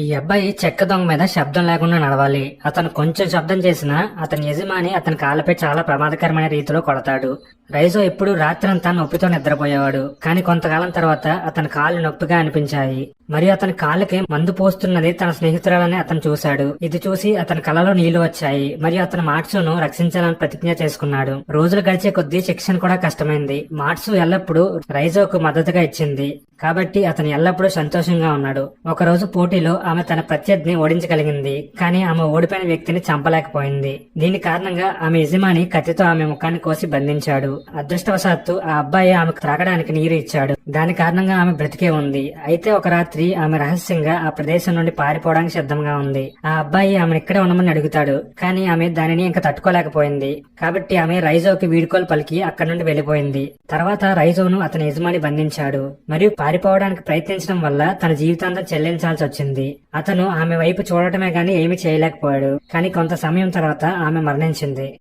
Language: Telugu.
ఈ అబ్బాయి చెక్క దొంగ మీద శబ్దం లేకుండా నడవాలి. అతను కొంచెం శబ్దం చేసినా అతని యజమాని అతని కాళ్ళపై చాలా ప్రమాదకరమైన రీతిలో కొడతాడు. రైజో ఎప్పుడు రాత్రంతా నొప్పితో నిద్రపోయేవాడు. కానీ కొంతకాలం తర్వాత అతని కాళ్ళు నొప్పిగా అనిపించాయి. మరియు అతని కాళ్ళకి మందు పోస్తున్నది తన స్నేహితురాలని అతను చూశాడు. ఇది చూసి అతని కళ్ళలో నీళ్లు వచ్చాయి. మరియు అతను మాట్సును రక్షించాలని ప్రతిజ్ఞ చేసుకున్నాడు. రోజులు గడిచే కొద్దీ శిక్షణ కూడా కష్టమైంది. మాట్సు ఎల్లప్పుడూ రైజోకు మద్దతుగా ఇచ్చింది. కాబట్టి అతను ఎల్లప్పుడూ సంతోషంగా ఉన్నాడు. ఒకరోజు పోటీలో ఆమె తన ప్రత్యర్థిని ఓడించగలిగింది. కానీ ఆమె ఓడిపోయిన వ్యక్తిని చంపలేకపోయింది. దీని కారణంగా ఆమె యజమాని కత్తితో ఆమె ముఖాన్ని కోసి బంధించాడు. అదృష్టవశాత్తు ఆ అబ్బాయి ఆమెకు త్రాగడానికి నీరు ఇచ్చాడు. దాని కారణంగా ఆమె బ్రతికే ఉంది. అయితే ఒక రాత్రి ఆమె రహస్యంగా ఆ ప్రదేశం నుండి పారిపోవడానికి సిద్ధంగా ఉంది. ఆ అబ్బాయి ఆమెను ఇక్కడే ఉండమని అడుగుతాడు. కానీ ఆమె దానిని ఇంకా తట్టుకోలేకపోయింది. కాబట్టి ఆమె రైజోకి వీడ్కోలు పలికి అక్కడి నుండి వెళ్లిపోయింది. తర్వాత రైజోను అతని యజమాని బంధించాడు. మరియు పారిపోవడానికి ప్రయత్నించడం వల్ల తన జీవితాంతం చెల్లించాల్సి వచ్చింది. అతను ఆమె వైపు చూడటమే గాని ఏమీ చేయలేకపోయాడు. కానీ కొంత సమయం తర్వాత ఆమె మరణించింది.